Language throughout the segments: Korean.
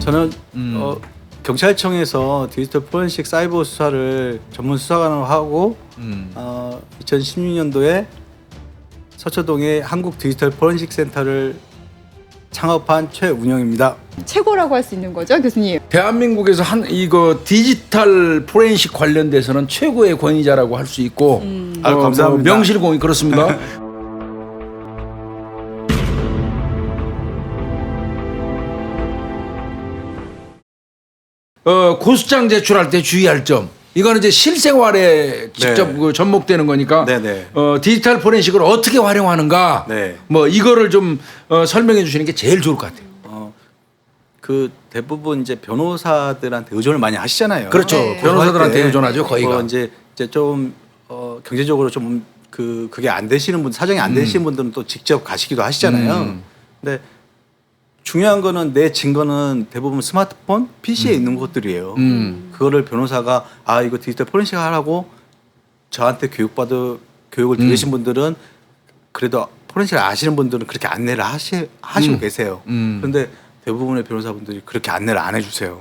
저는 경찰청에서 디지털 포렌식 사이버 수사를 전문 수사관으로 하고 2016년도에 서초동에 한국 디지털 포렌식 센터를 창업한 최운영입니다. 최고라고 할 수 있는 거죠, 교수님? 대한민국에서 이거 디지털 포렌식 관련돼서는 최고의 권위자라고 할 수 있고 감사합니다. 명실공히 그렇습니다. 고소장 제출할 때 주의할 점. 이거는 이제 실생활에 직접 네. 접목되는 거니까 네네. 디지털 포렌식을 어떻게 활용하는가 네. 뭐 이거를 좀 설명해 주시는 게 제일 좋을 것 같아요. 그 대부분 이제 변호사들한테 의존을 많이 하시잖아요. 그렇죠. 네. 변호사들한테 때 의존하죠, 거의가. 이제 좀 경제적으로 좀 그게 안 되시는 분, 사정이 안 되시는 분들은 또 직접 가시기도 하시잖아요. 근데 중요한 거는 내 증거는 대부분 스마트폰, PC에 있는 것들이에요. 그거를 변호사가 이거 디지털 포렌식 하라고 저한테 교육을 들으신 분들은 그래도 포렌식을 아시는 분들은 그렇게 안내를 하시고 계세요. 그런데 대부분의 변호사분들이 그렇게 안내를 안 해주세요.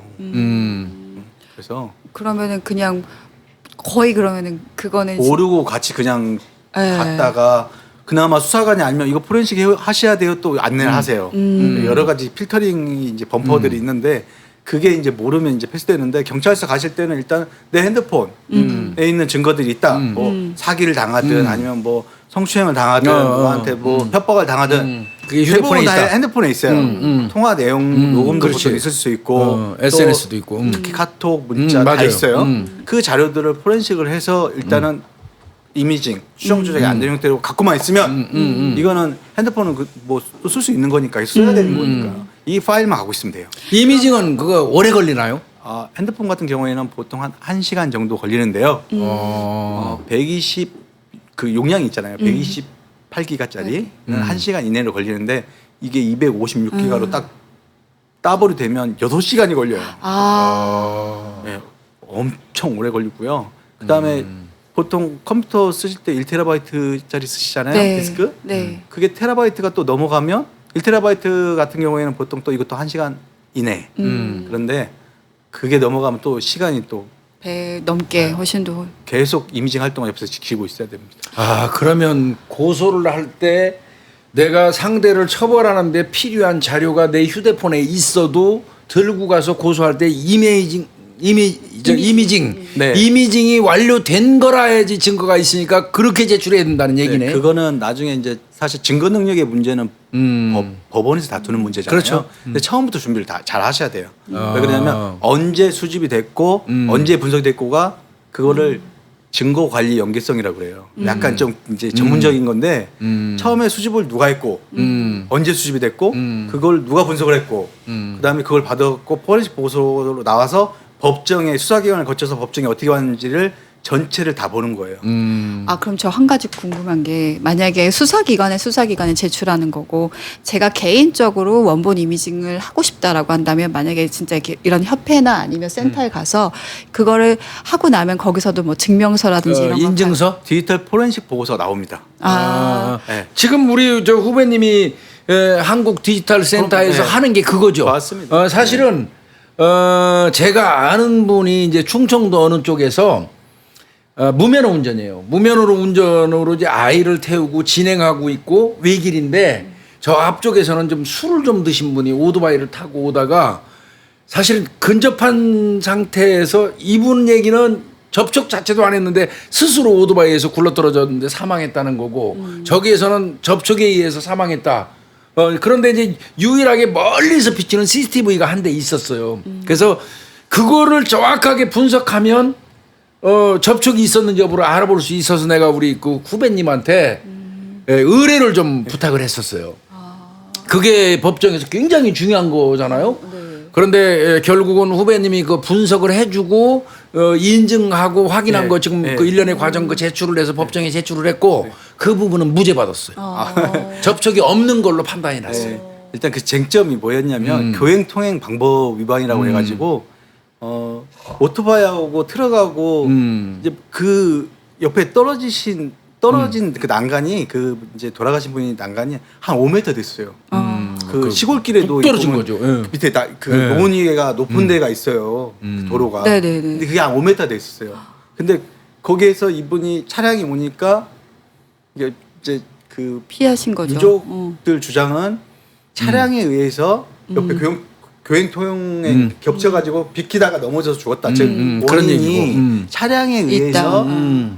그래서 그러면은 그냥 거의 그러면은 그거는 모르고 같이 그냥 갔다가 그나마 수사관이 아니면 이거 포렌식 하셔야 돼요 또 안내를 하세요. 여러 가지 필터링이 이제 범퍼들이 있는데 그게 이제 모르면 이제 패스되는데 경찰서 가실 때는 일단 내 핸드폰에 있는 증거들이 있다. 뭐 사기를 당하든 아니면 뭐 성추행을 당하든 뭐한테 뭐 협박을 당하든 그게 휴대폰에 대부분 다 있다. 핸드폰에 있어요. 통화 내용 녹음도 그렇지. 있을 수 있고 SNS도 있고 특히 카톡, 문자 다 맞아요. 있어요. 그 자료들을 포렌식을 해서 일단은 이미징, 수정 조작이 안 되는 형태로 갖고만 있으면 이거는 핸드폰은 뭐 쓸 수 있는 거니까 써야 되는 거니까 이 파일만 갖고 있으면 돼요. 이미징은 그거 오래 걸리나요? 핸드폰 같은 경우에는 보통 한 1시간 정도 걸리는데요. 120 그 용량이 있잖아요. 128기가짜리 1시간 이내로 걸리는데 이게 256기가로 딱 따블이 되면 6시간이 걸려요. 네, 엄청 오래 걸리고요. 그다음에 보통 컴퓨터 쓰실 때 1TB짜리 쓰시잖아요. 네. 디스크. 네. 그게 테라바이트가 또 넘어가면 1TB 같은 경우에는 보통 또 이것도 1시간 이내. 그런데 그게 넘어가면 또 시간이 또 배 넘게 훨씬 더 계속 이미징 활동을 옆에서 지키고 있어야 됩니다. 그러면 고소를 할 때 내가 상대를 처벌하는데 필요한 자료가 내 휴대폰에 있어도 들고 가서 고소할 때 이미징 네. 이미징이 완료된 거라야지 증거가 있으니까 그렇게 제출해야 된다는 얘기네. 네, 그거는 나중에 이제 사실 증거 능력의 문제는 법원에서 다투는 문제잖아요. 그렇죠. 근데 처음부터 준비를 다 잘 하셔야 돼요. 왜 그러냐면 언제 수집이 됐고 언제 분석이 됐고가 그거를 증거 관리 연계성이라고 그래요. 약간 좀 이제 전문적인 건데 처음에 수집을 누가 했고 언제 수집이 됐고 그걸 누가 분석을 했고 그다음에 그걸 받았고 포렌식 보고서로 나와서 법정에 수사기관을 거쳐서 법정에 어떻게 왔는지를 전체를 다 보는 거예요. 그럼 저 한 가지 궁금한 게 만약에 수사기관에 제출하는 거고 제가 개인적으로 원본 이미징을 하고 싶다라고 한다면 만약에 진짜 이런 협회나 아니면 센터에 가서 그거를 하고 나면 거기서도 뭐 증명서라든지 이런 거 인증서? 디지털 포렌식 보고서 나옵니다. 네. 지금 우리 저 후배님이 한국 디지털 센터에서 네. 하는 게 그거죠. 맞습니다. 사실은 제가 아는 분이 이제 충청도 어느 쪽에서 무면허 운전이에요. 무면허로 운전으로 이제 아이를 태우고 진행하고 있고 외길인데 저 앞쪽에서는 좀 술을 좀 드신 분이 오토바이를 타고 오다가 사실 근접한 상태에서 이분 얘기는 접촉 자체도 안 했는데 스스로 오토바이에서 굴러떨어졌는데 사망했다는 거고 저기에서는 접촉에 의해서 사망했다. 그런데 이제 유일하게 멀리서 비치는 CCTV가 한 대 있었어요. 그래서 그거를 정확하게 분석하면 접촉이 있었는지 여부를 알아볼 수 있어서 내가 우리 그 후배님한테 의뢰를 좀 부탁을 했었어요. 그게 법정에서 굉장히 중요한 거잖아요. 그런데 결국은 후배님이 그 분석을 해주고 인증하고 확인한 거 지금 그 일련의 과정 그 제출을 해서 법정에 제출을 했고 그 부분은 무죄 받았어요. 접촉이 없는 걸로 판단이 났어요. 일단 그 쟁점이 뭐였냐면 교행통행 방법 위반이라고 해가지고 오토바이하고 트럭하고 이제 그 옆에 떨어진 그 난간이 그 이제 돌아가신 분이 난간이 한 5m 됐어요. 그 시골길에도 뚝 떨어진 보면 거죠. 예. 밑에 그 예. 높은 위가 높은 데가 있어요. 그 도로가. 네네네. 근데 그게 한 5m 돼 있었어요. 근데 거기에서 이분이 차량이 오니까 이게 이제 그 피하신 거죠. 유족들 주장은 차량에 의해서 옆에 교행 통행에 겹쳐가지고 비키다가 넘어져서 죽었다. 즉 그런 원인이 얘기고. 차량에 있다. 의해서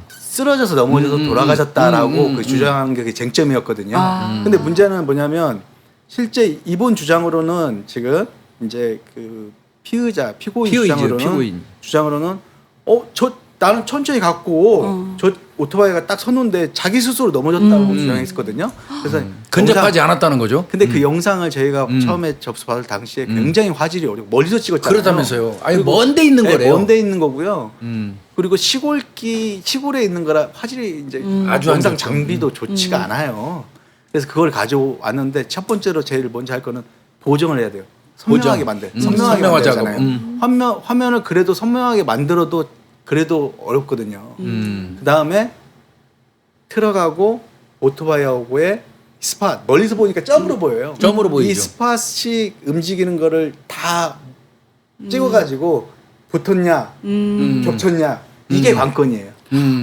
쓰러져서 넘어져서 돌아가셨다라고 그 주장한 게 쟁점이었거든요. 아. 근데 문제는 뭐냐면 실제 이분 주장으로는 지금 이제 그 피고인 피의죠, 주장으로는 피고인. 나는 천천히 갔고 저 오토바이가 딱 섰는데 자기 스스로 넘어졌다고 주장했었거든요. 그래서 근접하지 않았다는 거죠. 근데 그 영상을 저희가 처음에 접수받을 당시에 굉장히 화질이 어렵고 멀리서 찍었잖아요. 그렇다면서요. 아니 그리고 먼데 있는 거래요. 먼데 있는 거고요. 음. 그리고 시골에 있는 거라 화질이 이제 아주 안 영상 좋죠. 장비도 좋지가 않아요. 그래서 그걸 가져왔는데 첫 번째로 제일 먼저 할 거는 보정을 해야 돼요. 선명하게 선명하게 선명화 만들잖아요. 작업. 화면을 그래도 선명하게 만들어도 그래도 어렵거든요. 그 다음에 트럭하고 오토바이하고의 스팟 멀리서 보니까 점으로 보여요. 점으로 보이죠. 이 스팟이 움직이는 거를 다 찍어가지고 붙었냐 겹쳤냐 이게 관건이에요.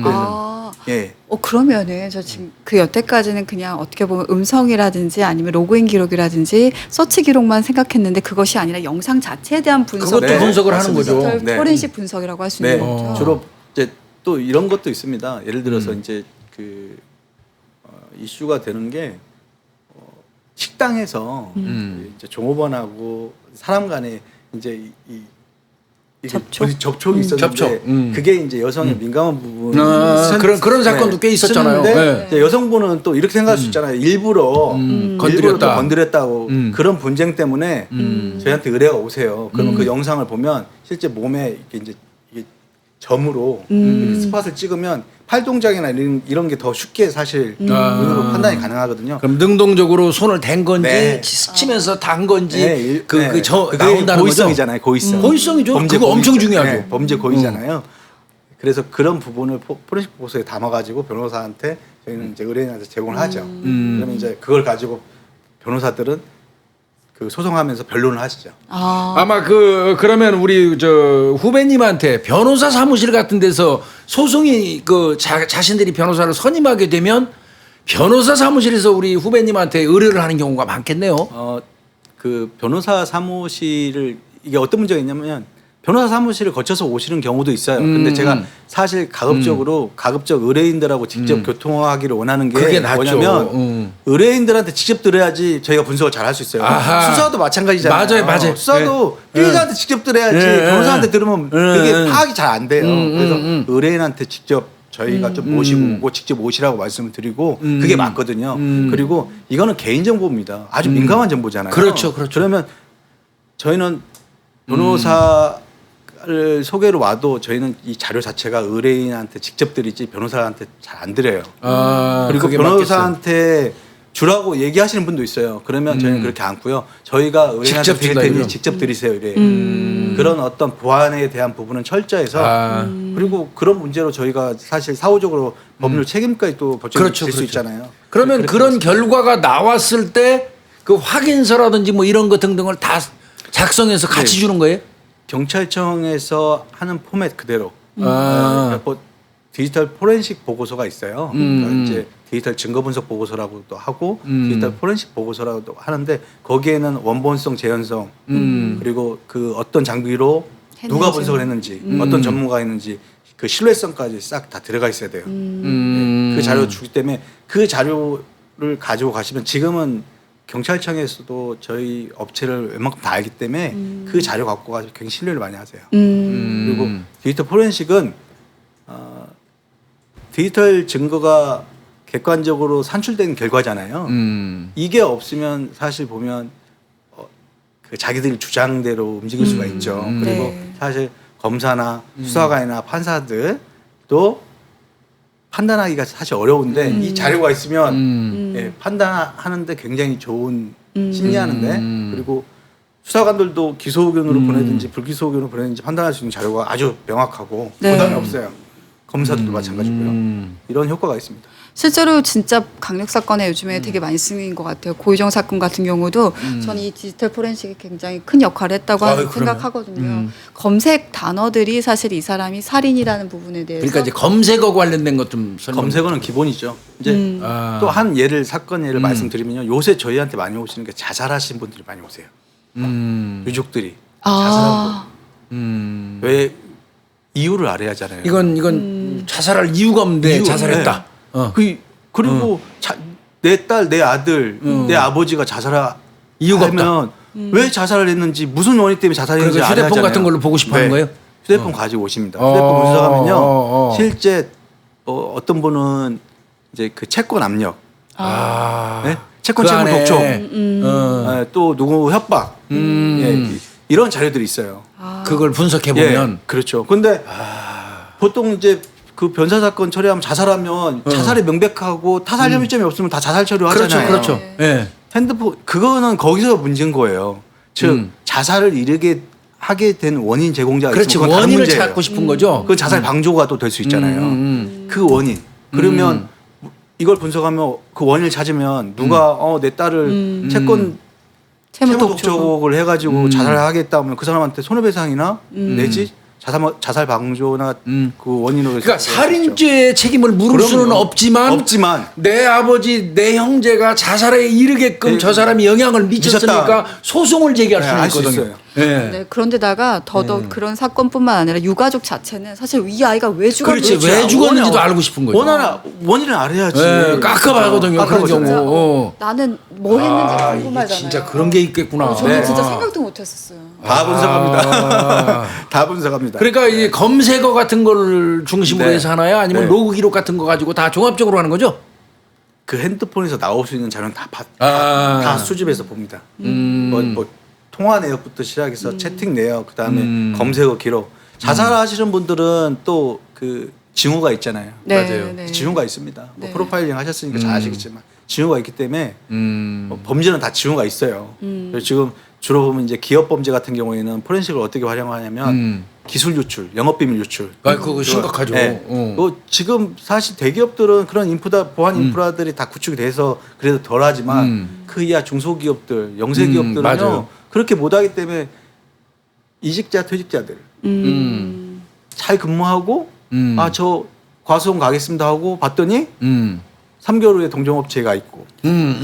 아, 예. 그러면은 저 지금 그 여태까지는 그냥 어떻게 보면 음성이라든지 아니면 로그인 기록이라든지 서치 기록만 생각했는데 그것이 아니라 영상 자체에 대한 분석, 그것도 분석을 하는 거죠. 디지털 네. 포렌식 분석이라고 할 수 네, 있는 거죠. 주로 이제 또 이런 것도 있습니다. 예를 들어서 이제 그 이슈가 되는 게 식당에서 이제 종업원하고 사람 간에 이제 접촉이 있었는데 접촉. 그게 이제 여성의 민감한 부분 그런 사건도 꽤 있었잖아요. 쓰는데 이제 여성분은 또 이렇게 생각할 수 있잖아요. 일부러 건드렸다. 건드렸다고 그런 분쟁 때문에 저희한테 의뢰가 오세요. 그러면 그 영상을 보면 실제 몸에 이게 점으로 이렇게 스팟을 찍으면 팔 동작이나 이런 게 더 쉽게 사실 눈으로 판단이 가능하거든요. 그럼 능동적으로 손을 댄 건지 네. 스치면서 단 건지 네, 그게 나온다는 고의성이잖아요. 고의성. 고의성이죠. 범죄 그거 엄청 고의죠. 중요하죠. 네, 범죄 고의잖아요. 그래서 그런 부분을 포렌식 보고서에 담아가지고 변호사한테 저희는 이제 의뢰인한테 제공을 하죠. 그러면 이제 그걸 가지고 변호사들은 그 소송하면서 변론을 하시죠. 아마 그러면 우리 후배님한테 변호사 사무실 같은 데서 소송이 자신들이 변호사를 선임하게 되면 변호사 사무실에서 우리 후배님한테 의뢰를 하는 경우가 많겠네요. 그 변호사 사무실을 이게 어떤 문제가 있냐면 변호사 사무실을 거쳐서 오시는 경우도 있어요. 근데 제가 사실 가급적 의뢰인들하고 직접 교통하기를 원하는 게 그게 낫죠. 뭐냐면 의뢰인들한테 직접 들어야지 저희가 분석을 잘 할 수 있어요. 아하. 수사도 마찬가지잖아요. 맞아요. 수사도 피의자한테 직접 들어야지 변호사한테 들으면 그게 파악이 잘 안 돼요. 그래서 의뢰인한테 직접 저희가 좀 모시고 오고 직접 오시라고 말씀을 드리고 그게 맞거든요. 그리고 이거는 개인정보입니다. 아주 민감한 정보잖아요. 그렇죠. 그러면 저희는 변호사를 소개로 와도 저희는 이 자료 자체가 의뢰인한테 직접 드리지 변호사한테 잘 안 드려요. 그리고 그게 변호사한테 주라고 얘기하시는 분도 있어요. 그러면 저희는 그렇게 않고요. 저희가 의뢰인한테 직접 드릴 준다, 테니 이거요? 직접 드리세요. 이래. 그런 어떤 보안에 대한 부분은 철저해서 그리고 그런 문제로 저희가 사실 사후적으로 법률 책임까지 또 법적으로 그렇죠, 질 수 그렇죠. 있잖아요. 그러면 그런 결과가 나왔을 때 그 확인서라든지 뭐 이런 거 등등을 다 작성해서 같이 네. 주는 거예요? 경찰청에서 하는 포맷 그대로 그러니까 뭐 디지털 포렌식 보고서가 있어요. 그러니까 이제 디지털 증거 분석 보고서라고도 하고 디지털 포렌식 보고서라고도 하는데 거기에는 원본성, 재현성 그리고 그 어떤 장비로 누가 했는지. 분석을 했는지 어떤 전문가가 했는지 그 신뢰성까지 싹 다 들어가 있어야 돼요. 그 자료 주기 때문에 그 자료를 가지고 가시면 지금은 경찰청에서도 저희 업체를 웬만큼 다 알기 때문에 그 자료 갖고 가서 굉장히 신뢰를 많이 하세요. 그리고 디지털 포렌식은 디지털 증거가 객관적으로 산출된 결과잖아요. 이게 없으면 사실 보면 그 자기들 주장대로 움직일 수가 있죠. 그리고 네. 사실 검사나 수사관이나 판사들도 판단하기가 사실 어려운데 이 자료가 있으면 예, 판단하는데 굉장히 좋은 심리하는데 그리고 수사관들도 기소 의견으로 보내든지 불기소 의견으로 보내든지 판단할 수 있는 자료가 아주 명확하고 네. 부담이 없어요. 검사들도 마찬가지고요. 이런 효과가 있습니다. 실제로 진짜 강력 사건에 요즘에 되게 많이 쓰인 것 같아요. 고유정 사건 같은 경우도 저는 이 디지털 포렌식이 굉장히 큰 역할을 했다고 아유, 그럼요. 생각하거든요. 검색 단어들이 사실 이 사람이 살인이라는 부분에 대해서 그러니까 이제 검색어 관련된 것 좀 설명. 검색어는 기본이죠. 이제 아. 또 한 사건 예를 말씀드리면요. 요새 저희한테 많이 오시는 게 자살하신 분들이 많이 오세요. 유족들이 자살한 분. 왜 이유를 알아야 하잖아요. 이건 자살할 이유가 없는데 이유, 자살했다. 어. 그리고 내 딸, 내 아들, 내 아버지가 이유가 하면 왜 자살을 했는지 무슨 원인 때문에 자살했는지 그러니까 알아야 휴대폰 하잖아요. 같은 걸로 보고 싶어 하는 거예요? 휴대폰 가지고 오십니다. 휴대폰 분석하면요. 실제 어떤 분은 이제 그 채권 압력, 네? 채권 그 채무 안에. 독촉, 어. 또 누구 협박, 예, 이런 자료들이 있어요. 그걸 분석해 보면 예, 그렇죠. 근데 보통 이제 그 변사 사건 처리하면 자살하면 자살이 명백하고 타살 혐의점이 없으면 다 자살 처리하잖아요. 그렇죠. 네. 예. 핸드폰 그거는 거기서 문제인 거예요. 즉 자살을 이르게 하게 된 원인 제공자가 그렇지. 있으면 그건 다른 원인을 문제예요. 찾고 싶은 거죠. 그건 자살 방조가 또 될 수 있잖아요. 그 원인. 그러면 이걸 분석하면 그 원인을 찾으면 누가 내 딸을 채권 채무 독촉을 해가지고 자살을 하겠다 하면 그 사람한테 손해배상이나 내지 자살 방조나 그 원인으로 그러니까 살인죄의 책임을 물을 그럼요. 수는 없지만 내 아버지, 내 형제가 자살에 이르게끔 네. 저 사람이 영향을 미쳤으니까 미쳤다. 소송을 제기할 네, 수는 할 수 있거든요. 있어요. 예. 네, 그런데다가 더더욱 그런 사건뿐만 아니라 유가족 자체는 사실 이 아이가 왜 죽었는지 그렇지. 왜 죽었는지도 알고 싶은 거죠. 원인을 알아야지. 예, 깎아봐거든요. 그런 경우. 진짜 어. 나는 뭐 했는지 아, 궁금하잖아요. 이게 진짜 그런 게 있겠구나. 저는 네. 진짜 생각도 못했었어요. 다 분석합니다. 다 분석합니다. 그러니까 이제 검색어 같은 걸 중심으로 네. 해서 하나요? 아니면 네. 로그 기록 같은 거 가지고 다 종합적으로 하는 거죠? 그 핸드폰에서 나올 수 있는 자료는 아. 다 수집해서 봅니다. 뭐 통화 내역부터 시작해서 채팅 내역, 그다음에 검색어 기록. 자살하시는 분들은 또 그 징후가 있잖아요. 네, 맞아요. 네. 징후가 있습니다. 뭐 네. 프로파일링 하셨으니까 잘 아시겠지만 징후가 있기 때문에 범죄는 다 징후가 있어요. 그래서 지금 주로 보면 이제 기업 범죄 같은 경우에는 포렌식을 어떻게 활용하냐면 기술 유출, 영업비밀 유출. 아, 그거 심각하죠. 네. 지금 사실 대기업들은 그런 보안 인프라들이 다 구축이 돼서 그래도 덜하지만 그 이하 중소기업들, 영세기업들은요 맞아요. 그렇게 못하기 때문에 이직자, 퇴직자들 잘 근무하고 저 과수원 가겠습니다 하고 봤더니 3개월 후에 동종업체가 있고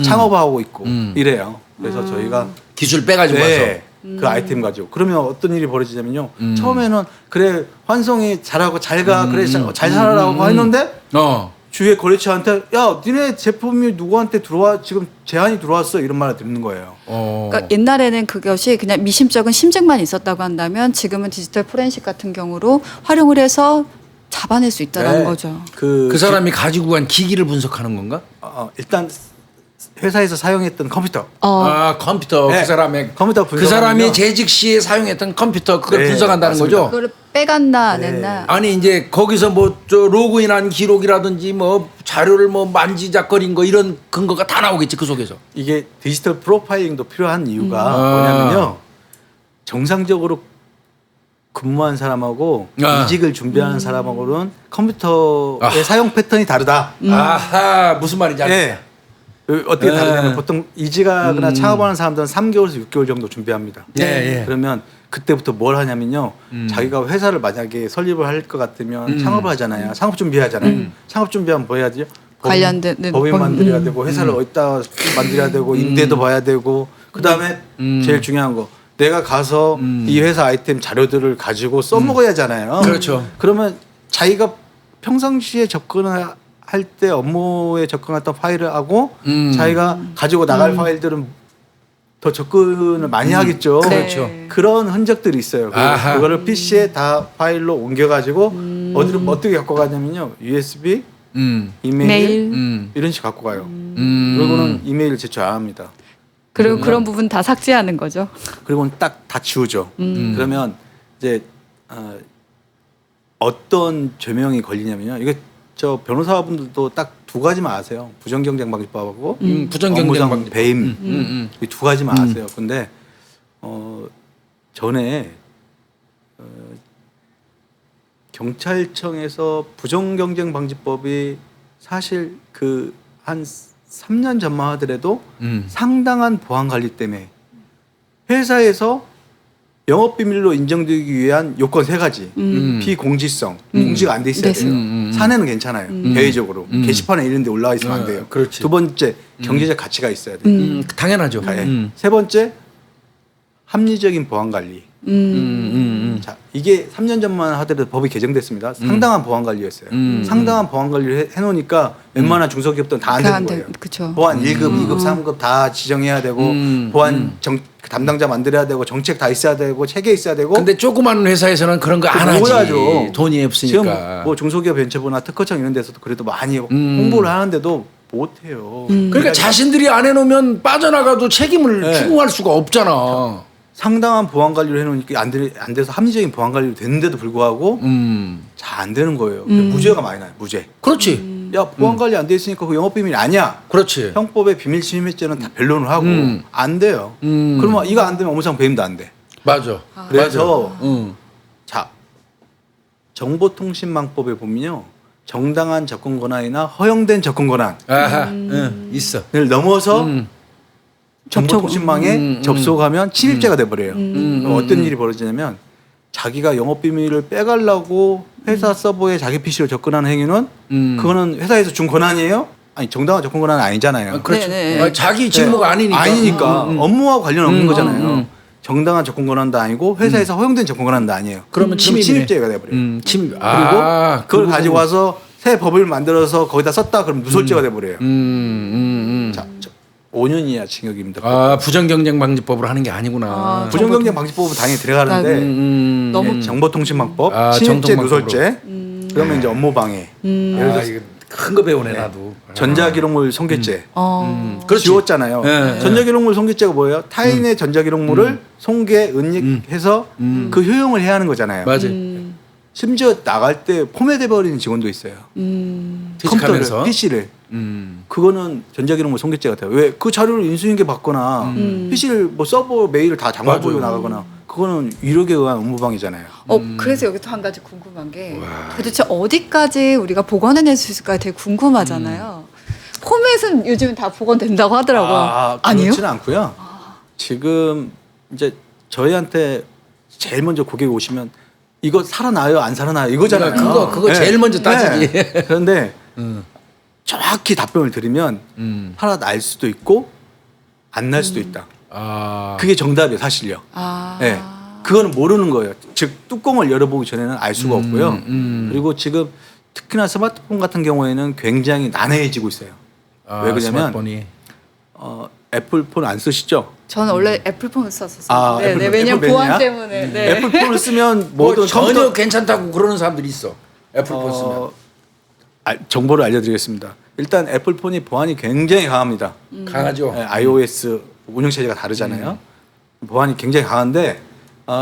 창업하고 있고 이래요. 그래서 저희가 기술 빼가지고 와서. 그 아이템 가지고 그러면 어떤 일이 벌어지냐면요. 처음에는 그래 환송이 잘하고 잘가 그래 잘 살아라고 했는데 주위에 거래처한테 야 니네 제품이 누구한테 들어와 지금 제한이 들어왔어 이런 말을 듣는 거예요. 그러니까 옛날에는 그것이 그냥 미심쩍은 심증만 있었다고 한다면 지금은 디지털 포렌식 같은 경우로 활용을 해서 잡아낼 수 있다는 네. 거죠. 그 사람이 가지고 간 기기를 분석하는 건가? 일단 회사에서 사용했던 컴퓨터. 컴퓨터 네. 그 사람의 컴퓨터 그 사람이 재직 시에 사용했던 컴퓨터 그걸 네, 분석한다는 맞습니다. 거죠. 그거를 빼갔나 안 했나. 아니 이제 거기서 뭐 저 로그인한 기록이라든지 뭐 자료를 뭐 만지작거린 거 이런 근거가 다 나오겠지 그 속에서. 이게 디지털 프로파일링도 필요한 이유가 뭐냐면요. 정상적으로 근무한 사람하고 이직을 준비하는 사람하고는 컴퓨터의 사용 패턴이 다르다. 아하 무슨 말인지 알겠다. 네. 어떻게 다르냐면 보통 이직하거나 창업하는 사람들은 3개월에서 6개월 정도 준비합니다. 예. 그러면 그때부터 뭘 하냐면요. 자기가 회사를 만약에 설립을 할 것 같으면 창업을 하잖아요. 창업 준비하잖아요. 창업 준비하면 뭐 해야 되죠? 관련된 법인 만들어야 되고 회사를 어디다 만들어야 되고 임대도 봐야 되고 그다음에 제일 중요한 거 내가 가서 이 회사 아이템 자료들을 가지고 써먹어야 하잖아요. 그렇죠. 그러면 자기가 평상시에 접근을 할 때 업무에 접근했던 파일을 하고 자기가 가지고 나갈 파일들은 더 접근을 많이 하겠죠. 그렇죠. 그런 흔적들이 있어요. 아하. 그거를 PC에 다 파일로 옮겨가지고 어디로 어떻게 갖고 가냐면요. USB, 이메일 메일. 이런 식 갖고 가요. 그리고는 이메일 제출 안 합니다. 그리고 그런 부분 다 삭제하는 거죠. 그리고는 딱 다 지우죠. 그러면 이제 어떤 죄명이 걸리냐면요. 이게 저 변호사분들도 딱 두 가지만 아세요. 부정경쟁방지법하고 부정경쟁방지법. 업무상 배임 이 두 가지만 아세요. 근데 전에 경찰청에서 부정경쟁방지법이 사실 그 한 3년 전만 하더라도 상당한 보안 관리 때문에 회사에서 영업 비밀로 인정되기 위한 요건 3가지. 비공지성, 공지가 안 돼 있어야 돼요. 사내는 괜찮아요. 대외적으로 게시판에 이런 데 올라와 있으면 안 돼요. 그렇지. 2번째, 경제적 가치가 있어야 돼요. 당연하죠. 네. 3번째, 합리적인 보안 관리. 자, 이게 3년 전만 하더라도 법이 개정됐습니다. 상당한 보안 관리였어요. 상당한 보안 관리를 해놓으니까 웬만한 중소기업들은 다 안 되는 거예요. 그렇죠. 보안 1급, 2급, 3급 다 지정해야 되고 보안 담당자 만들어야 되고 정책 다 있어야 되고 체계 있어야 되고. 근데 조그만 회사에서는 그런 거 안 하지. 해야죠. 돈이 없으니까. 지금 뭐 중소기업 벤처부나 특허청 이런 데서도 그래도 많이 홍보를 하는데도 못 해요. 그러니까 자신들이 안 해놓으면 빠져나가도 책임을 네. 추궁할 수가 없잖아. 상당한 보안 관리를 해놓으니까 안 돼서 합리적인 보안 관리를 됐는데도 불구하고 잘 안 되는 거예요. 무죄가 많이 나요. 무죄. 그렇지. 야 보안 관리 안 돼 있으니까 그 영업 비밀이 아니야. 그렇지. 형법의 비밀 침해죄는 다 변론을 하고 안 돼요. 그러면 이거 안 되면 업무상 배임도 안 돼. 맞아. 그래서 맞아. 자 정보통신망법에 보면요 정당한 접근 권한이나 허용된 접근 권한을 아하. 있어. 넘어서 정보통신망에 접속하면 침입죄가 돼버려요. 그럼 어떤 일이 벌어지냐면 자기가 영업 비밀을 빼가려고 회사 서버에 자기 PC로 접근하는 행위는 그거는 회사에서 준 권한이에요? 아니 정당한 접근 권한은 아니잖아요. 그렇죠. 네네. 아니, 자기 직무가 아니니까. 아니니까 업무와 관련 없는 거잖아요. 정당한 접근 권한도 아니고 회사에서 허용된 접근 권한도 아니에요. 그러면 침입이네. 침입죄가 돼버려요. 침입. 그리고 아, 그걸 그 가지고 와서 새 법을 만들어서 거기다 썼다 그러면 누설죄가 돼버려요. 자, 5년 이하 징역입니다. 아, 부정경쟁방지법으로 하는 게 아니구나. 부정경쟁 방지법은 당연히 들어가는데 너무 정보통신망법, 아, 침입죄, 정통망법으로. 누설죄, 그러면 이제 업무방해, 예를 아, 들어서 이거 큰 거 배우네 나도. 전자기록물 손괴죄 그렇지. 지웠잖아요. 네. 전자기록물 손괴죄가 뭐예요? 타인의 전자기록물을 손괴, 은닉해서 그 효용을 해야 하는 거잖아요. 맞아. 심지어 나갈 때 포맷해 버리는 직원도 있어요. 컴퓨터를, 퇴직하면서. PC를. 그거는 전자기록물 손괴죄 같아요. 왜 그 자료를 인수인계 받거나 PC를 뭐 서버 메일을 다 잠궈버리고 나가거나 그거는 위력에 의한 업무방해잖아요. 그래서 여기서 한 가지 궁금한 게 도대체 어디까지 우리가 복원해낼 수 있을까 되게 궁금하잖아요. 포맷은 요즘 다 복원된다고 하더라고요. 아니요? 그렇지는 않고요. 지금 이제 저희한테 제일 먼저 고객 오시면 이거 살아나요 안 살아나요 이거잖아요. 그거 제일 먼저 따지지. 네. 그런데 정확히 답변을 드리면 살아날 수도 있고 안 날 수도 있다. 아. 그게 정답이에요 사실요. 네. 그거는 모르는 거예요. 즉 뚜껑을 열어보기 전에는 알 수가 없고요. 그리고 지금 특히나 스마트폰 같은 경우에는 굉장히 난해해지고 있어요. 아, 왜 그러냐면 스마트폰이. 애플폰 안 쓰시죠? 저는 원래 애플폰을 썼었어요. 아, 네, 애플폰, 왜냐면 애플 보안 매니아? 때문에. 네. 애플폰을 쓰면 뭐 모든 전혀 컴퓨터 괜찮다고 그러는 사람들이 있어. 애플폰 쓰면. 정보를 알려드리겠습니다. 일단 애플폰이 보안이 굉장히 강합니다. 강하죠. 네, iOS 운영체제가 다르잖아요. 보안이 굉장히 강한데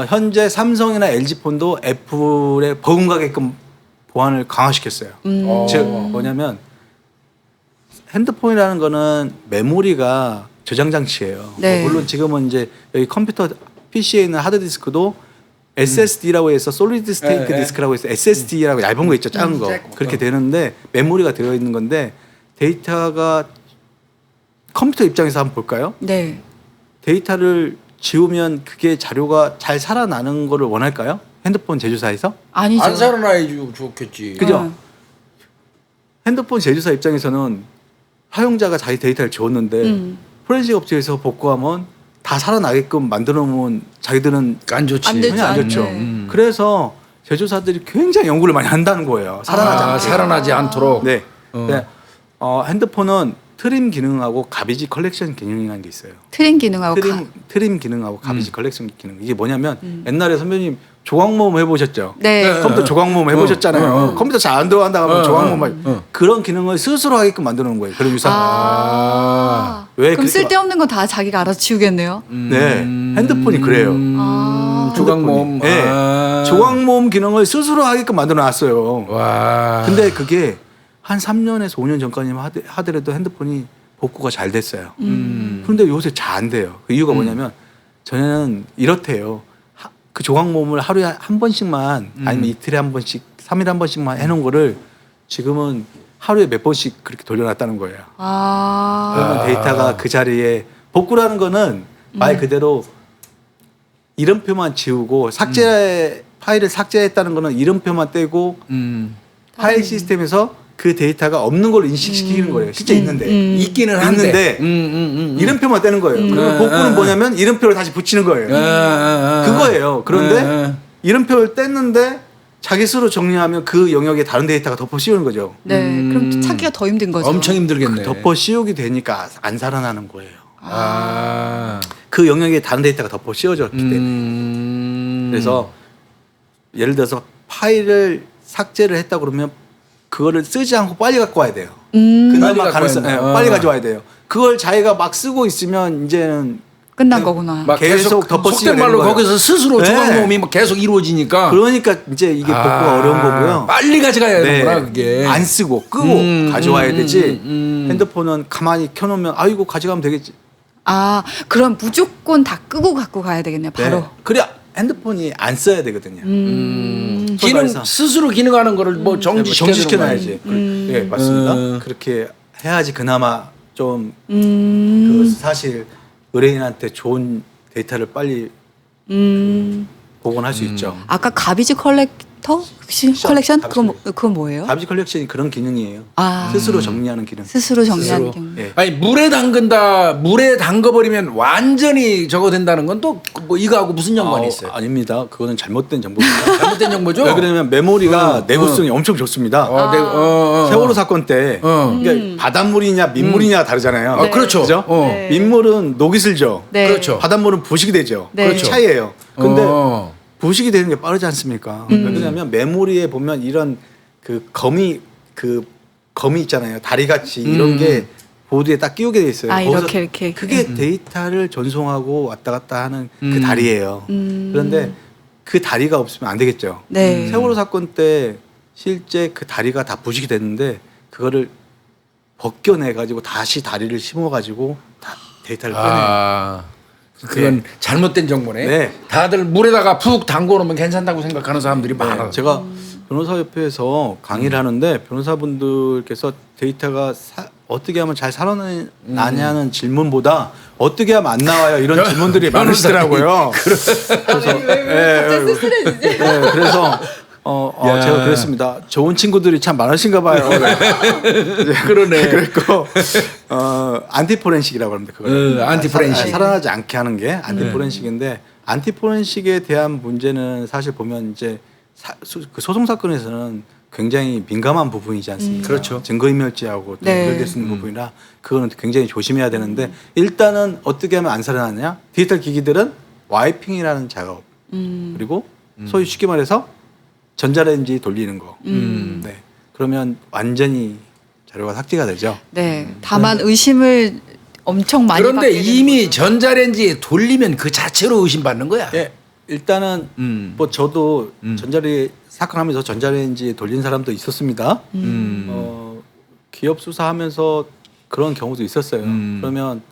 현재 삼성이나 LG폰도 애플에 버금가게끔 보안을 강화시켰어요. 즉 뭐냐면 핸드폰이라는 거는 메모리가 저장 장치예요. 네. 물론 지금은 이제 여기 컴퓨터 PC에 있는 하드디스크도 SSD라고 해서 솔리드 스테이트 네. 디스크라고 해서 SSD라고 얇은 거 있죠, 작은 거. 그렇게 되는데 메모리가 되어 있는 건데 데이터가 컴퓨터 입장에서 한번 볼까요? 네. 데이터를 지우면 그게 자료가 잘 살아나는 거를 원할까요? 핸드폰 제조사에서? 아니죠. 안 살아나야지 좋겠지. 그죠? 핸드폰 제조사 입장에서는 사용자가 자기 데이터를 지웠는데 포렌식 업체에서 복구하면 다 살아나게끔 만들어 놓으면 자기들은 안 좋지. 안 되죠. 전혀 안 좋죠. 네. 그래서 제조사들이 굉장히 연구를 많이 한다는 거예요. 살아나지 않게. 살아나지 않도록. 네. 네. 핸드폰은 트림 기능하고 가비지 컬렉션 기능이라는 게 있어요. 트림 기능하고 트림 기능하고 가비지 컬렉션 기능. 이게 뭐냐면 옛날에 선배님 조각 모음 해보셨죠? 네. 컴퓨터 조각 모음 해보셨잖아요. 컴퓨터 잘 안 들어간다 하면 조각 모음 그런 기능을 스스로 하게끔 만들어 놓은 거예요. 그런 유산. 왜 그럼 그렇게 쓸데없는 건 다 자기가 알아서 지우겠네요. 네. 핸드폰이 그래요. 조각 모음. 네. 조각 모음 기능을 스스로 하게끔 만들어 놨어요. 와. 근데 그게 한 3년에서 5년 전까지만 하더라도 핸드폰이 복구가 잘 됐어요. 그런데 요새 잘 안 돼요. 그 이유가 뭐냐면 저는 이렇대요. 그 조각 모음을 하루에 한 번씩만 아니면 이틀에 한 번씩 3일에 한 번씩만 해놓은 거를 지금은 하루에 몇 번씩 그렇게 돌려놨다는 거예요. 그러면 아. 데이터가 그 자리에 복구라는 거는 말 그대로 이름표만 지우고 파일을 삭제했다는 거는 이름표만 떼고 파일 시스템에서 그 데이터가 없는 걸 인식시키는 거예요. 실제 있는데. 있기는 한데 이름표만 떼는 거예요. 그러면 복구는 뭐냐면 이름표를 다시 붙이는 거예요. 그거예요. 그런데 이름표를 뗐는데 자기 스스로 정리하면 그 영역에 다른 데이터가 덮어 씌우는 거죠. 네. 그럼 찾기가 더 힘든 거죠. 엄청 힘들겠네. 덮어 씌우게 되니까 안 살아나는 거예요. 아. 그 영역에 다른 데이터가 덮어 씌워졌기 때문에. 그래서 예를 들어서 파일을 삭제를 했다 그러면 그거를 쓰지 않고 빨리 갖고 와야 돼요. 그나마 빨리 가능성 갖고 와야 빨리 가져와야 돼요. 그걸 자기가 막 쓰고 있으면 이제는 끝난 거구나. 막 계속 덮어씌우게 속된 말로 되는 거예요. 거기서 스스로 네. 주방 모음이 막 계속 이루어지니까 그러니까 이제 이게 복구가 어려운 거고요. 빨리 가져가야 되는구나 그게. 안 쓰고 끄고 가져와야 되지. 핸드폰은 가만히 켜놓으면 아이고 가져가면 되겠지. 아, 그럼 무조건 다 끄고 갖고 가야 되겠네요. 바로. 네. 그래야 핸드폰이 안 써야 되거든요. 기능 그래서 스스로 기능하는 거를 뭐 정지시켜놔야지. 네, 맞습니다. 그렇게 해야지 그나마 좀 그 사실 의뢰인한테 좋은 데이터를 빨리 복원할 수 있죠. 아까 가비지 컬렉터? 컬렉션? 그건 뭐예요? 가비지 컬렉션이 그런 기능이에요. 아. 스스로 정리하는 기능. 스스로 정리하는 스스로. 경우. 예. 아니 물에 담궈버리면 완전히 저거 된다는 건 또 뭐 이거하고 무슨 연관이 있어요? 아닙니다. 그거는 잘못된 정보입니다. 잘못된 정보죠? 왜 그러냐면 메모리가 내구성이 엄청 좋습니다. 세월호 사건 때 그러니까 바닷물이냐 민물이냐 다르잖아요. 네. 그렇죠. 그죠? 네. 민물은 녹이 슬죠. 네. 그렇죠. 바닷물은 부식이 되죠. 네. 그 차이예요. 근데 어. 부식이 되는 게 빠르지 않습니까? 왜 그러냐면 메모리에 보면 이런 그 거미 있잖아요. 다리 같이 이런 게 보드에 딱 끼우게 돼 있어요. 아, 거기서 이렇게. 그게 데이터를 전송하고 왔다 갔다 하는 그 다리예요. 그런데 그 다리가 없으면 안 되겠죠. 네. 세월호 사건 때 실제 그 다리가 다 부식이 됐는데 그거를 벗겨내 가지고 다시 다리를 심어 가지고 다 데이터를 꺼내요. 아, 그건 잘못된 정보네. 네. 다들 물에다가 푹 담궈 놓으면 괜찮다고 생각하는 사람들이 많아. 제가 변호사협회에서 강의를 하는데 변호사분들께서 데이터가 어떻게 하면 잘 살아나냐는 질문보다 어떻게 하면 안 나와요 이런 질문들이 많으시더라고요. 그래서 야. 제가 그랬습니다. 좋은 친구들이 참 많으신가 봐요. 그러네. 그랬고 안티포렌식이라고 합니다. 그걸 안티포렌식. 살아나지 않게 하는 게 안티포렌식인데 안티포렌식에 대한 문제는 사실 보면 이제 그 소송 사건에서는 굉장히 민감한 부분이지 않습니까? 그렇죠. 증거인멸죄하고 또 네. 연결될 수 있는 부분이라 그거는 굉장히 조심해야 되는데 일단은 어떻게 하면 안 살아나냐? 디지털 기기들은 와이핑이라는 작업 그리고 소위 쉽게 말해서 전자레인지 돌리는 거. 네. 그러면 완전히 자료가 삭제가 되죠. 네. 다만 의심을 엄청 많이 그런데 받게 되는 이미 거죠. 전자레인지에 돌리면 그 자체로 의심받는 거야. 예. 일단은 뭐 저도 사건하면서 전자레인지 돌린 사람도 있었습니다. 기업 수사하면서 그런 경우도 있었어요. 그러면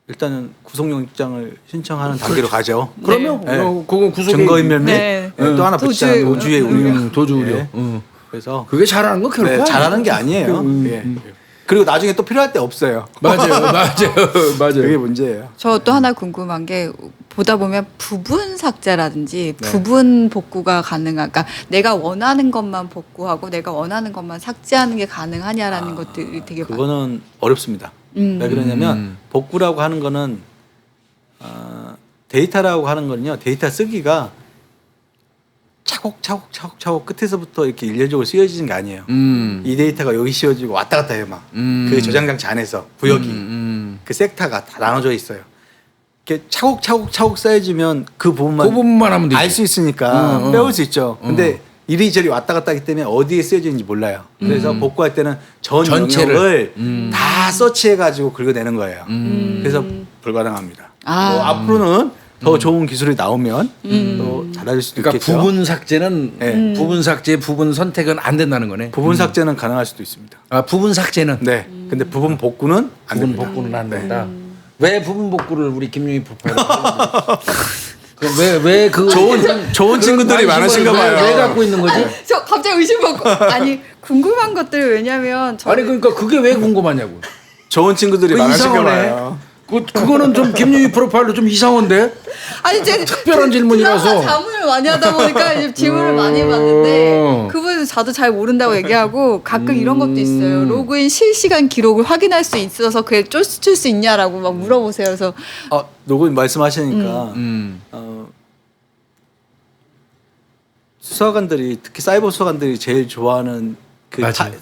일단은 구속영장을 신청하는 단계로 가죠. 그러면 네. 그건 구속의 증거인멸 및 네. 또 하나 붙이자는 도주의 우려. 도주 우려. 네. 그래서 그게 잘하는 거 결코 네, 아니야. 잘하는 게 아니에요. 예. 그리고 나중에 또 필요할 때 없어요. 맞아요. 그게 문제예요. 저 또 하나 궁금한 게 보다 보면 부분 삭제라든지 네. 부분 복구가 가능한, 그러니까 내가 원하는 것만 복구하고 내가 원하는 것만 삭제하는 게 가능하냐라는 것들이 되게 그거는 어렵습니다. 왜 그러냐면 복구라고 하는 거는 데이터라고 하는 거는요. 데이터 쓰기가 차곡차곡 끝에서부터 이렇게 일렬적으로 쓰여지는 게 아니에요. 이 데이터가 여기 씌워지고 왔다 갔다 해요. 막 그 저장장치 안에서 구역이 그 섹터가 다 나눠져 있어요. 이렇게 차곡차곡 쌓여지면 그 부분만 하면 되지. 알 수 있으니까 빼올 수 있죠. 근데 이리저리 왔다 갔다 하기 때문에 어디에 쓰여지는지 몰라요. 그래서 복구할 때는 전 전체를. 영역을 다 서치해가지고 긁어내는 거예요. 그래서 불가능합니다. 아. 뭐 앞으로는 더 좋은 기술이 나오면 또 잘할 수도 그러니까 있겠죠. 부분 삭제는 네. 부분 삭제, 부분 선택은 안 된다는 거네. 부분 삭제는 가능할 수도 있습니다. 아, 부분 삭제는 네. 근데 부분 복구는 안 부분 됩니다. 복구는 안 된다. 왜 부분 복구를 우리 김용희 프로파일러 왜 그 좋은 친구들이 많으신가 봐요. 왜 갖고 있는 거지? 저 갑자기 의심받고 아니 궁금한 것들 왜냐면 아니 그러니까 그게 왜 궁금하냐고. 좋은 친구들이 그 많으신가 이상하네. 봐요. 그거는 좀 김유희 프로파일로 좀 이상한데. 아니 제 특별한 질문이라서. 드라마 자문을 많이 하다 보니까 이제 질문을 많이 받는데 그분은 저도 잘 모른다고 얘기하고 가끔 이런 것도 있어요. 로그인 실시간 기록을 확인할 수 있어서 그게 쫄줄 수 있냐라고 막 물어보세요. 그래서 로그인 말씀하시니까 수사관들이 특히 사이버 수사관들이 제일 좋아하는 그 맞아요.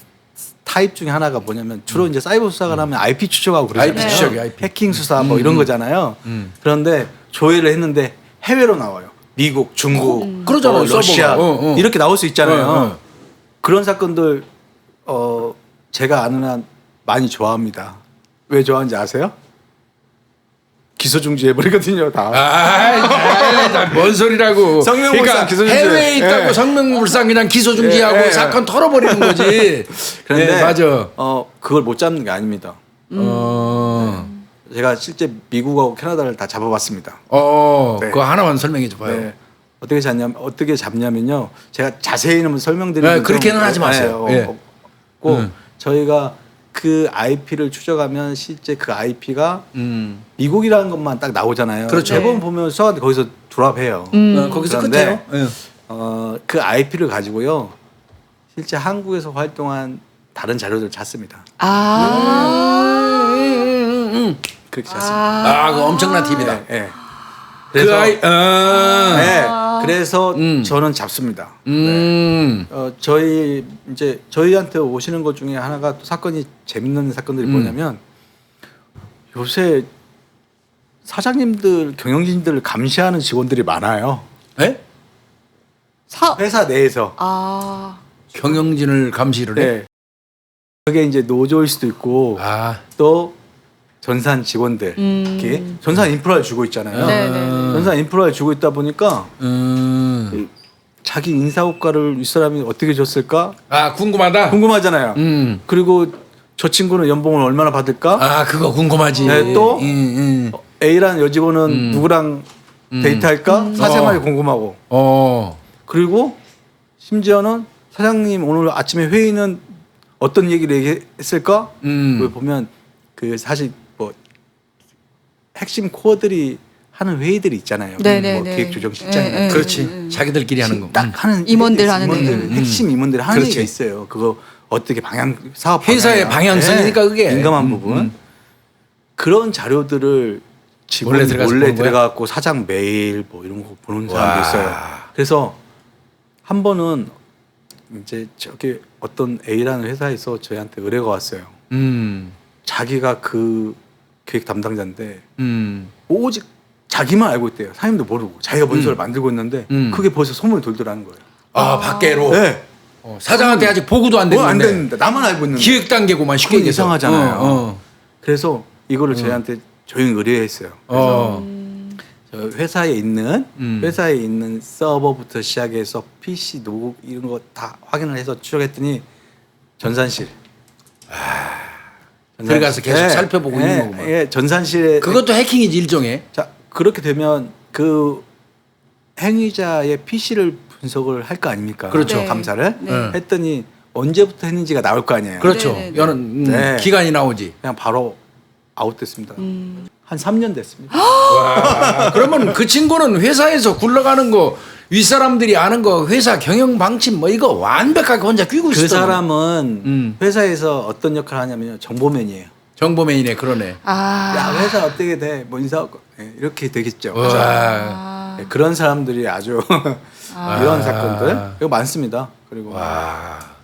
타입 중에 하나가 뭐냐면 주로 이제 사이버 수사관 하면 IP 추적하고 그러잖아요. IP 추적이 IP. 해킹 수사 뭐 이런 거잖아요. 그런데 조회를 했는데 해외로 나와요. 미국, 중국, 그러잖아요, 러시아 서버가. 이렇게 나올 수 있잖아요. 네. 그런 사건들 제가 아는 한 많이 좋아합니다. 왜 좋아하는지 아세요? 기소 중지해 버리거든요, 다. 뭔 소리라고. 성명불상 그러니까 기소 중지. 해외에 있다고 예. 성명불상 그냥 기소 중지하고 예. 사건 털어버리는 거지. 그런데 네, 맞아. 그걸 못 잡는 게 아닙니다. 제가 실제 미국하고 캐나다를 다 잡아봤습니다. 네. 그거 하나만 설명해 줘봐요. 네. 어떻게 잡냐면요. 제가 자세히는 설명드리면 네, 그렇게는 하지 마세요. 예. 없고 저희가 그 IP를 추적하면 실제 그 IP가 미국이라는 것만 딱 나오잖아요. 그렇죠. 대부분 보면 수사관들 거기서 드랍해요. 거기서 그런데 끝에요. 예. 그 IP를 가지고요. 실제 한국에서 활동한 다른 자료들을 찾습니다. 그렇게 찾습니다. 그거 엄청난 팁이다. 네. 그 그래서 아이, 그래서 저는 잡습니다. 저희한테 오시는 것 중에 하나가 또 사건이 재밌는 사건들이 뭐냐면 요새 사장님들, 경영진들을 감시하는 직원들이 많아요. 예? 회사 내에서. 경영진을 감시를 해. 네. 그게 이제 노조일 수도 있고 또 전산 직원들, 이렇게 전산 인프라를 주고 있잖아요. 전산 인프라를 주고 있다 보니까 자기 인사 고과를 이 사람이 어떻게 줬을까? 궁금하다. 궁금하잖아요. 그리고 저 친구는 연봉을 얼마나 받을까? 그거 궁금하지. 네, 또 A라는 여직원은 누구랑 데이트할까? 사생활이 궁금하고. 그리고 심지어는 사장님 오늘 아침에 회의는 어떤 얘기를 얘기했을까? 그걸 보면 그 사실 뭐 핵심 코어들이 하는 회의들이 있잖아요. 뭐 기획조정실장이나 그렇지. 자기들끼리 하는 거. 딱 하는 임원들 하는 핵심 임원들 하는 그렇지. 얘기가 있어요. 그거 어떻게 사업 회사의 방향성이니까 그게. 민감한 부분. 그런 자료들을 직원 몰래 들어가서 몰래 보는 거야? 들어가고 사장 메일 뭐 이런 거 보는 사람도 있어요. 그래서 한 번은 이제 저기 어떤 A라는 회사에서 저희한테 의뢰가 왔어요. 자기가 그 기획 담당자인데 오직 자기만 알고 있대요. 사장님도 모르고 자기가 문서를 만들고 있는데 그게 벌써 소문이 돌더라는 거예요. 밖으로. 네. 사장한테 아직 보고도 안 안 됐는데. 됐는데 나만 알고 있는데. 기획 단계고만 쉽게 그건 얘기해서. 이상하잖아요. 그래서 이거를 저희한테 조용히 의뢰했어요. 그래서 저 회사에 있는 서버부터 시작해서 PC, 노트북 이런 거 다 확인을 해서 추적했더니 전산실. 들어가서 계속 살펴보고 있는 거구만. 예, 전산실에 그것도 해킹이지 일종의. 자 그렇게 되면 그 행위자의 PC를 분석을 할 거 아닙니까? 그렇죠. 감사를 네. 했더니 언제부터 했는지가 나올 거 아니에요. 그렇죠. 네. 네. 기간이 나오지. 그냥 바로 아웃됐습니다. 한 3년 됐습니다. 와, 그러면 그 친구는 회사에서 굴러가는 거 윗사람들이 아는 거 회사 경영 방침 뭐 이거 완벽하게 혼자 끼고 있어. 그 사람은 회사에서 어떤 역할을 하냐면요. 정보맨이에요. 정보맨이네 그러네. 야 회사 어떻게 돼? 뭐 인사하고 이렇게 되겠죠. 와. 네, 그런 사람들이 아주 이런 사건들 이거 많습니다. 그리고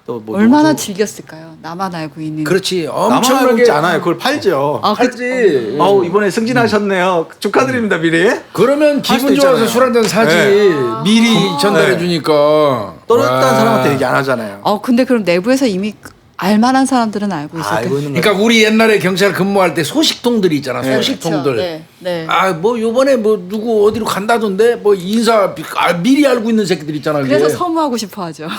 또 뭐 얼마나 즐겼을까요? 나만 알고 있는. 그렇지. 나만 알고 엄청나게 있지 않아요. 그걸 팔죠. 팔지. 이번에 승진하셨네요. 축하드립니다 미리. 그러면 할 수도 기분 좋아서 있잖아요. 술 한잔 사지. 네. 미리 전달해 주니까. 떨어졌다는 사람한테 얘기 안 하잖아요. 근데 그럼 내부에서 이미 알만한 사람들은 알고 있을 알고 텐데. 있는 그러니까 우리 옛날에 경찰 근무할 때 소식통들이 있잖아. 네. 소식통들. 그렇죠. 네. 뭐 요번에 뭐 누구 어디로 간다던데 뭐 인사 미리 알고 있는 새끼들 있잖아. 그래서 그게. 서무하고 싶어 하죠.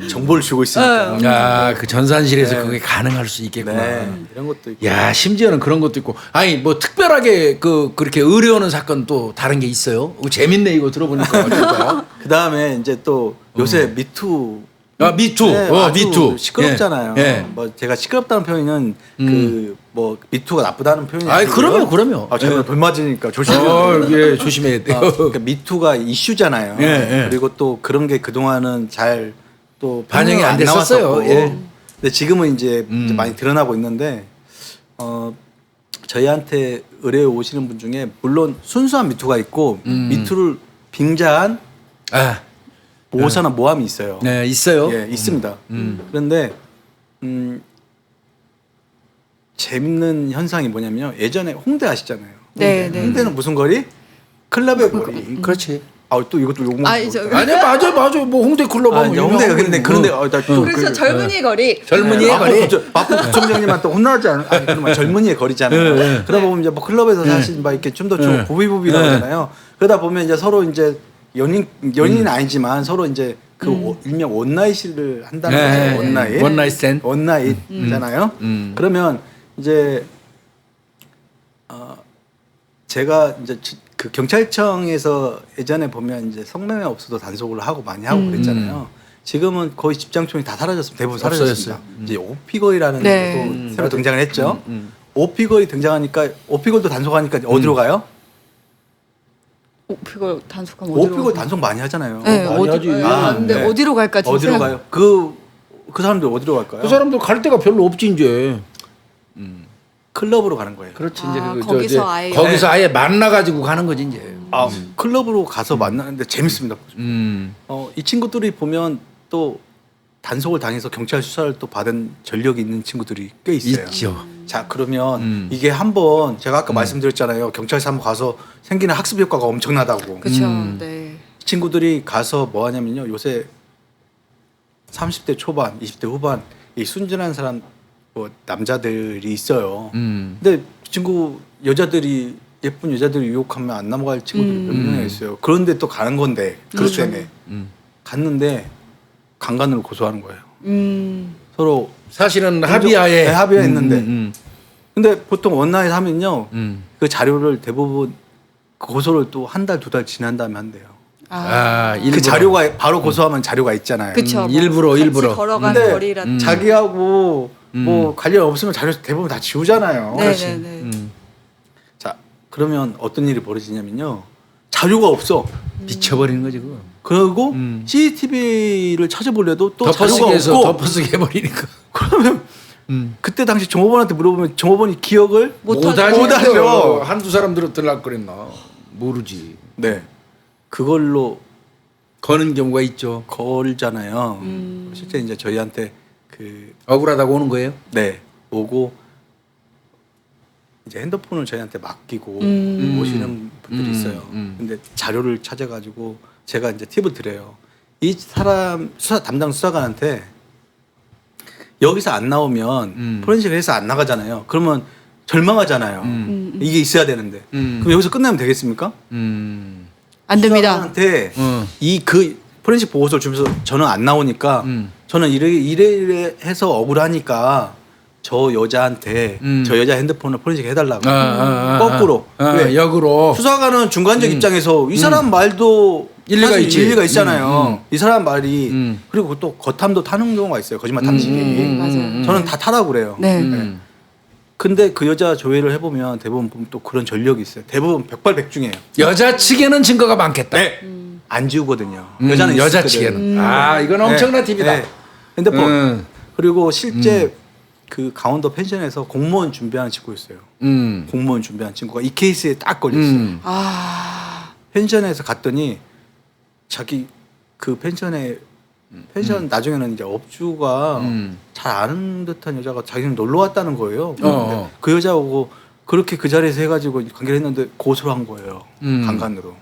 정보를 주고 있으니까. 야, 그 전산실에서 네. 그게 가능할 수 있겠구나. 네, 이런 것도 있고. 야, 심지어는 그런 것도 있고. 아니, 뭐 특별하게 그렇게 의뢰오는 사건 또 다른 게 있어요? 재밌네 이거 들어보니까. 진짜. 그 다음에 이제 또 요새 미투. 아, 미투. 네, 아주 미투. 시끄럽잖아요. 예. 예. 뭐 제가 시끄럽다는 표현은 그 뭐 미투가 나쁘다는 표현이 아이, 아니고요. 그럼요. 아, 제가 예. 돌 맞으니까 조심해요. 예, 조심해야 돼요. 그러니까 미투가 이슈잖아요. 예, 예. 그리고 또 그런 게 그동안은 잘 또 반영이 안 됐었어요. 나왔었고. 예. 근데 지금은 이제 많이 드러나고 있는데 저희한테 의뢰 오시는 분 중에 물론 순수한 미투가 있고 미투를 빙자한 아, 보호사나 모함이 있어요. 네, 있어요. 예, 있습니다. 그런데 재밌는 현상이 뭐냐면요. 예전에 홍대 아시잖아요. 네, 네. 홍대는 무슨 거리? 클럽의 거리. 그렇지. 아, 또 이것도 욕먹. 아니, 저- 아니야, 맞아. 뭐 홍대 클럽 아, 하면 이제 홍대가 유명한 근데 거고. 그런데 나또 그래서 젊은이의 거리. 젊은이의 거리. 마포 구청장님한테 혼나지 않아? 아니 그러면 젊은이의 거리잖아요. 네. 그러다 보면 이제 뭐 클럽에서 사실 막 이렇게 좀 더 좀 보비보비라고 하잖아요. 그러다 보면 이제 서로 이제 연인은 아니지만 서로 이제 그 일명 원나잇을 한다는 네. 거죠. 원나잇. 원나잇 스탠드. 원나잇이잖아요. 그러면 이제 제가 이제 그 경찰청에서 예전에 보면 이제 성매매 없어도 단속을 하고 많이 하고 그랬잖아요. 지금은 거의 집장총이 다 사라졌습니다. 대부분 사라졌습니다. 이제 오피걸이라는 네. 것도 새로 등장을 했죠. 오피걸이 등장하니까 오피걸도 단속하니까 어디로 가요? 오피걸 단속하면 어디로 오피걸 가요? 단속 많이 하잖아요. 네, 많이 하지. 근데 네. 어디로 갈까 지금 어디로 생각- 가요? 그 사람들 어디로 갈까요? 그 사람들 갈 데가 별로 없지 이제. 클럽으로 가는 거예요. 그렇지 아, 이제 거기서 이제 아예- 거기서 아예 만나 가지고 가는 거지 이제. 아, 클럽으로 가서 만나는데 재밌습니다. 이 친구들이 보면 또 단속을 당해서 경찰 수사를 또 받은 전력이 있는 친구들이 꽤 있어요. 있죠. 자, 그러면 이게 한번 제가 아까 말씀드렸잖아요. 경찰서 한번 가서 생기는 학습 효과가 엄청나다고. 그렇죠. 네. 이 친구들이 가서 뭐 하냐면요. 요새 30대 초반, 20대 후반 이 순진한 사람 뭐 남자들이 있어요. 근데 그 친구 예쁜 여자들이 유혹하면 안 넘어갈 친구들이 몇 명이 있어요. 그런데 또 가는 건데 그것 때문에 갔는데 강간으로 고소하는 거예요. 서로 사실은 합의하에 네, 합의했는데. 근데 보통 원나잇 하면요. 그 자료를 대부분 고소를 또 한 달, 두 달 지난 다음에 한대요. 아, 그 자료가 바로 고소하면 자료가 있잖아요. 그렇죠. 일부러. 걸어간 근데 거리라든지. 자기하고 뭐 관련 없으면 자료 대부분 다 지우잖아요. 네네네. 자, 그러면 어떤 일이 벌어지냐면요. 자료가 없어. 미쳐버리는 거지 그거. 그리고 CCTV를 찾아보려도 또 자료가 덮어쓰기해서 없고. 덮어쓰기 해버리니까. 그러면 그때 당시 종업원한테 물어보면 종업원이 기억을 못하죠. 못하죠. 한두 사람 들었더라 그랬나. 모르지. 네. 그걸로 거는 경우가 있죠. 걸잖아요. 실제 이제 저희한테 억울하다고 오는 거예요? 네, 오고 이제 핸드폰을 저희한테 맡기고 오시는 분들이 있어요. 근데 자료를 찾아가지고 제가 이제 팁을 드려요. 이 사람 담당 수사관한테 여기서 안 나오면 포렌식을 해서 안 나가잖아요. 그러면 절망하잖아요. 이게 있어야 되는데. 그럼 여기서 끝나면 되겠습니까? 안 됩니다. 수사관한테 그 포렌식 보고서를 주면서 저는 안 나오니까 저는 이래 해서 억울하니까 저 여자한테 저 여자 핸드폰을 포렌식 해달라고. 거꾸로. 왜? 역으로. 수사관은 중간적 입장에서 이 사람 말도 일리가 사실 있지. 일리가 있잖아요. 이 사람 말이 그리고 또 거탐도 타는 경우가 있어요. 거짓말 탐지기. 맞아요. 저는 다 타라고 그래요. 네. 근데 그 여자 조회를 해보면 대부분 보면 또 그런 전력이 있어요. 대부분 백발백중이에요. 여자 측에는 증거가 많겠다. 네. 안 지우거든요. 여자는 여자 있었거든. 측에는. 아, 이건 엄청난 팁이다. 핸드폰. 그리고 실제 그 강원도 펜션에서 공무원 준비하는 친구 있어요. 공무원 준비하는 친구가 이 케이스에 딱 걸렸어요. 펜션에서 갔더니 자기 그 펜션 나중에는 이제 업주가 잘 아는 듯한 여자가 자기는 놀러 왔다는 거예요. 근데 그 여자하고 그렇게 그 자리에서 해가지고 관계를 했는데 고소를 한 거예요. 강간으로.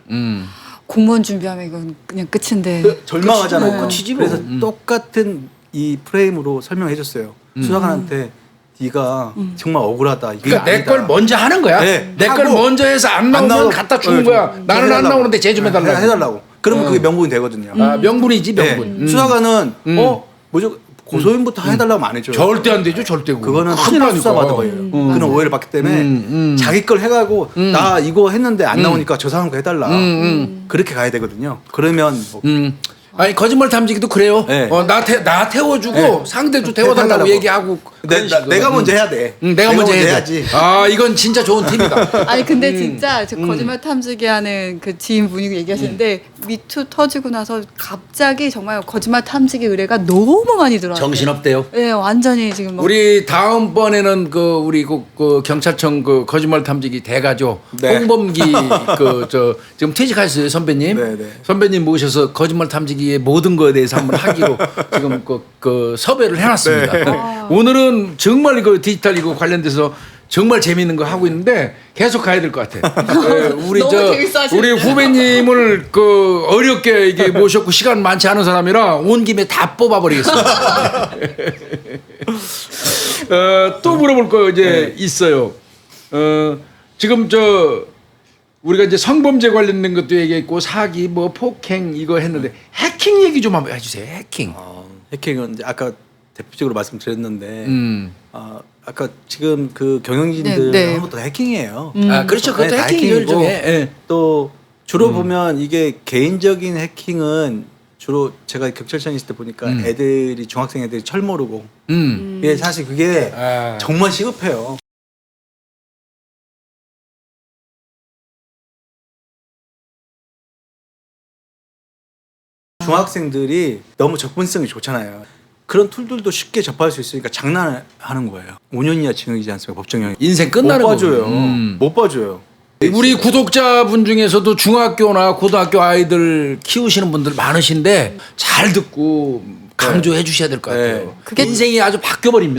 공무원 준비하면 이건 그냥 끝인데. 절망하잖아요. 끝이지 뭐. 그래서 똑같은 이 프레임으로 설명해줬어요. 수사관한테 네가 정말 억울하다. 이게 그러니까 내 아니다. 걸 먼저 하는 거야. 네, 내 걸 하고 먼저 해서 안 나오면 갖다 주는 거야. 나는 안 나오는데 쟤 좀 해달라고. 해달라고. 그러면 그게 명분이 되거든요. 아, 명분이지 명분. 네. 수사관은 무조건 고소인부터 해달라고 하면 안 해줘요. 절대 안 되죠, 절대. 그거는 큰일 큰일 나니까. 수사받아버려요. 그는 오해를 받기 때문에 자기 걸 해가고 나 이거 했는데 안 나오니까 저 사람 거 해달라. 그렇게 가야 되거든요. 그러면 뭐 아니 거짓말 탐지기도 그래요. 네. 나 태워주고 네. 상대도 태워달라고 해달라고. 얘기하고. 그런 식으로. 내가 먼저 해야 돼. 내가 먼저 해야지. 해야지. 아 이건 진짜 좋은 팁이다. 아니 근데 진짜 저 거짓말 탐지기 하는 그 지인분이 얘기하시는데 미투 터지고 나서 갑자기 정말 거짓말 탐지기 의뢰가 너무 많이 들어와요. 정신없대요. 네, 완전히 지금 막 우리 다음번에는 우리 경찰청 거짓말 탐지기 대가죠. 네. 홍범기 지금 퇴직하셨어요 선배님. 네, 네. 선배님 모셔서 거짓말 탐지기의 모든 거에 대해서 한번 하기로 지금 섭외를 해놨습니다. 네. 오늘은 정말 이거 디지털 이거 관련돼서 정말 재미있는 거 하고 있는데 계속 가야 될 것 같아. 네, 우리 너무 재밌어 하시는데. 우리 후배님을 어렵게 이게 모셨고 시간 많지 않은 사람이라 온 김에 다 뽑아버리겠습니다. 또 물어볼 거 이제 있어요. 지금 우리가 이제 성범죄 관련된 것도 얘기했고 사기 뭐 폭행 이거 했는데 해킹 얘기 좀 한번 해주세요. 해킹. 해킹은 이제 아까 대표적으로 말씀드렸는데 아까 지금 그 경영진들 네, 네. 하는 것도 해킹이에요. 아 그렇죠. 그것도 네, 다 해킹이죠 해킹이고 일종의. 예. 또 주로 보면 이게 개인적인 해킹은 주로 제가 경찰청에 있을 때 보니까 애들이 중학생 애들이 철 모르고 이게 사실 그게 아. 정말 시급해요. 중학생들이 너무 접근성이 좋잖아요. 그런 툴들도 쉽게 접할 수 있으니까 장난하는 거예요. 5년 이하 징역이지 않습니까? 법정형이. 인생 끝나는 못 봐줘요. 거고. 못 봐줘요. 우리 구독자분 중에서도 중학교나 고등학교 아이들 키우시는 분들 많으신데 잘 듣고 강조해 주셔야 될 것 같아요. 네. 그게 인생이 아주 바뀌어 버립니다.